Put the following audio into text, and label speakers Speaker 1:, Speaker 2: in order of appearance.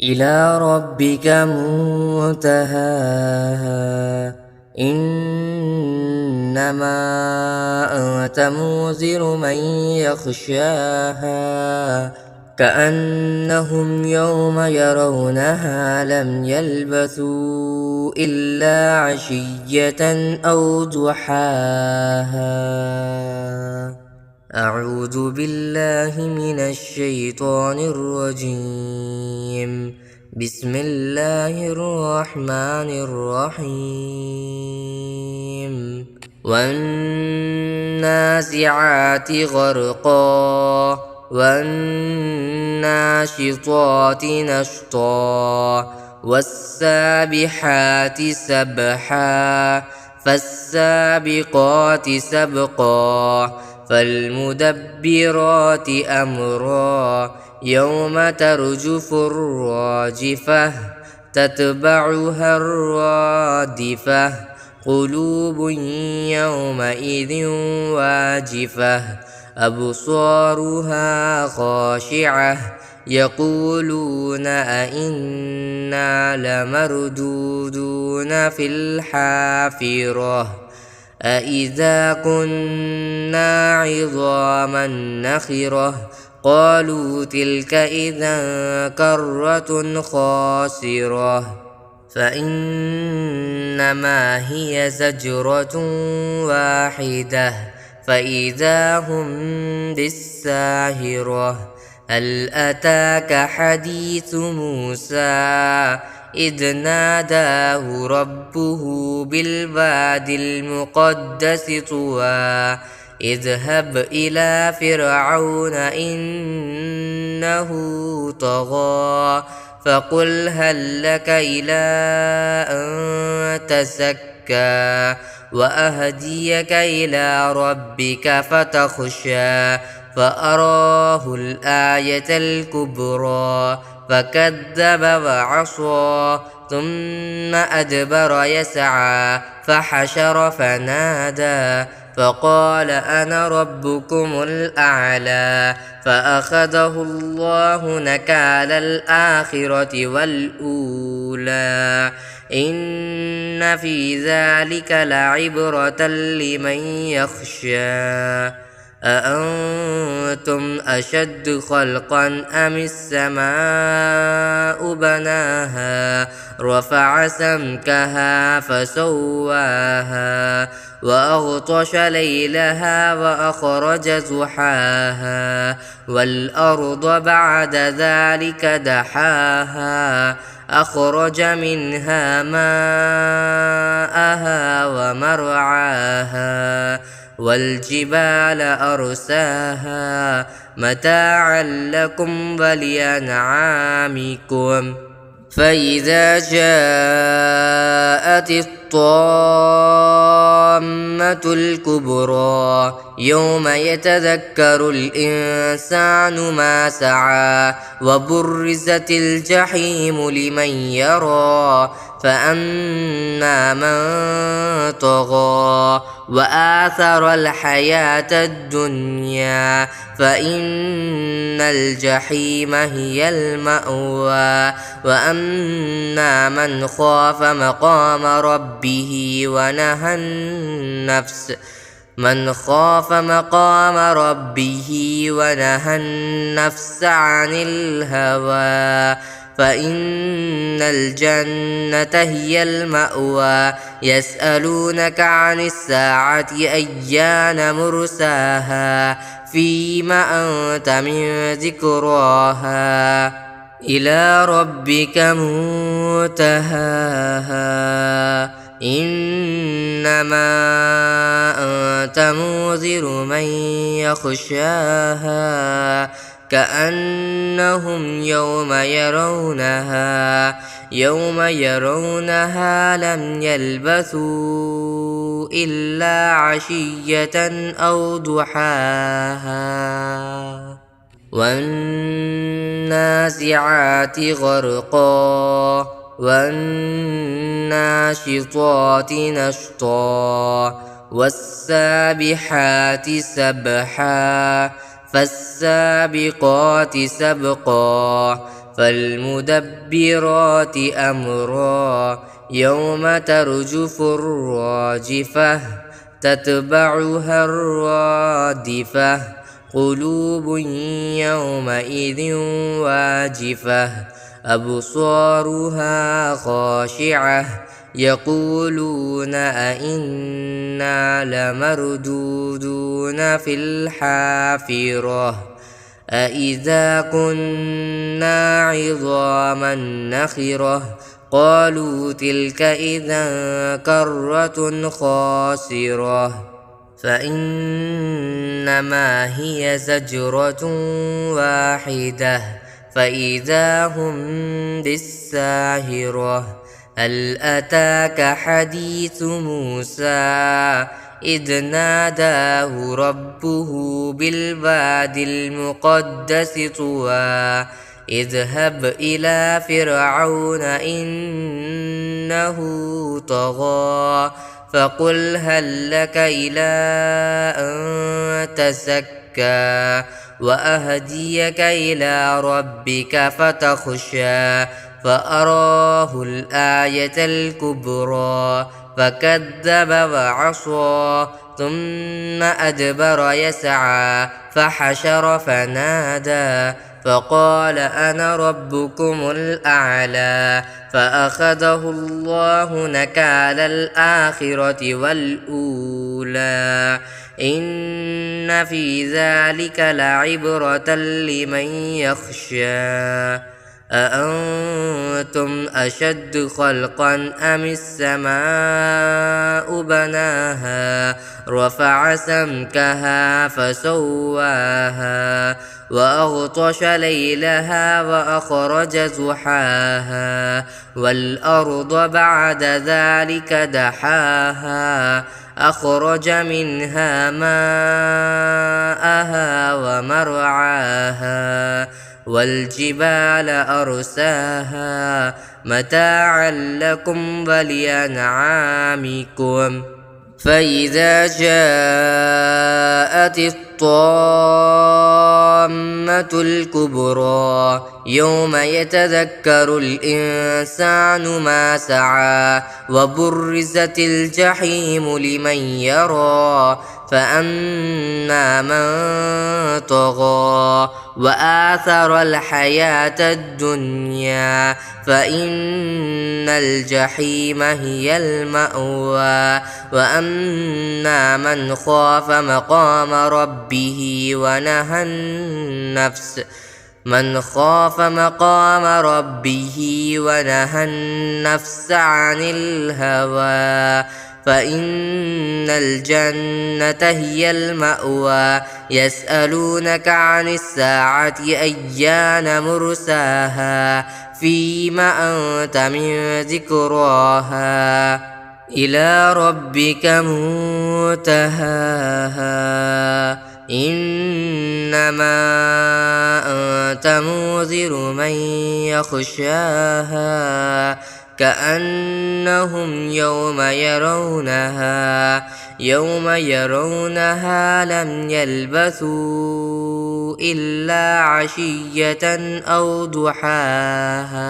Speaker 1: إلى ربك منتهاها إنما أنت منذر من يخشاها كأنهم يوم يرونها لم يلبثوا إلا عشية أو ضحاها. أعوذ بالله من الشيطان الرجيم. بسم الله الرحمن الرحيم. والنازعات غرقا والناشطات نشطا والسابحات سبحا فالسابقات سبقا فالمدبرات أمرا يوم ترجف الراجفة تتبعها الرادفة قلوب يومئذ واجفة أبصارها خاشعة يقولون أئنا لمردودون في الحافرة أإذا كنا عظاما نخرة قالوا تلك إذا كرة خاسرة فإنما هي زجرة واحدة فإذا هم بالساهرة هل أتاك حديث موسى إذ ناداه ربه بالواد المقدس طوى اذهب إلى فرعون إنه طغى فقل هل لك إلى أن تزكى وأهديك إلى ربك فتخشى فأراه الآية الكبرى فكذب وعصى ثم أدبر يسعى فحشر فنادى فقال أنا ربكم الأعلى فأخذه الله نكال الآخرة والأولى إن في ذلك لعبرة لمن يخشى أأنتم أشد خلقا أم السماء بناها رفع سمكها فسواها وأغطش ليلها وأخرج ضحاها والأرض بعد ذلك دحاها أخرج منها ماءها ومرعاها والجبال أرساها متاعا لكم ولأنعامكم فإذا جاءت الطامة الكبرى يوم يتذكر الإنسان ما سعى وبرزت الجحيم لمن يرى فأما من طغى وآثر الحياة الدنيا فإن الجحيم هي المأوى وأما من خاف مقام ربه ونهى النفس عن الهوى فإن الجنة هي المأوى يسألونك عن الساعة أيان مرساها فيما أنت من ذكراها إلى ربك منتهاها إنما أنت منذر من يخشاها كأنهم يوم يرونها لم يلبثوا إلا عشية أو ضحاها والنازعات غرقا والناشطات نشطا والسابحات سبحا فالسابقات سبقا فالمدبرات أمرا يوم ترجف الراجفة تتبعها الرادفة قلوب يومئذ واجفة أبصارها خاشعة يقولون أئنا لمردودون في الحافرة أإذا كنا عظاما نخرة قالوا تلك إذا كرة خاسرة فإنما هي زجرة واحدة فإذا هم بالساهرة هل أتاك حديث موسى إذ ناداه ربه بالوادي المقدس طوى اذهب إلى فرعون إنه طغى فقل هل لك إلى أن تزكى وأهديك إلى ربك فتخشى فأراه الآية الكبرى فكذب وعصى ثم أدبر يسعى فحشر فنادى فقال أنا ربكم الأعلى فأخذه الله نكال الآخرة والأولى إن في ذلك لعبرة لمن يخشى أأنتم أشد خلقا أم السماء بناها رفع سمكها فسواها وأغطش ليلها وأخرج زحاها والأرض بعد ذلك دحاها أخرج منها ماءها ومرعاها والجبال أرساها متاعا لكم ولأنعامكم فإذا جاءت الطامة الكبرى يوم يتذكر الإنسان ما سعى وبرزت الجحيم لمن يرى فأما من طغى وآثر الحياة الدنيا فإن الجحيم هي المأوى وأما من خاف مقام ربه ونهى النفس عن الهوى فإن الجنة هي المأوى يسألونك عن الساعة أيان مرساها فيما أنت من ذكراها إلى ربك منتهاها إنما أنت منذر من يخشاها كأنهم يوم يرونها لم يلبثوا إلا عشية أو ضحاها.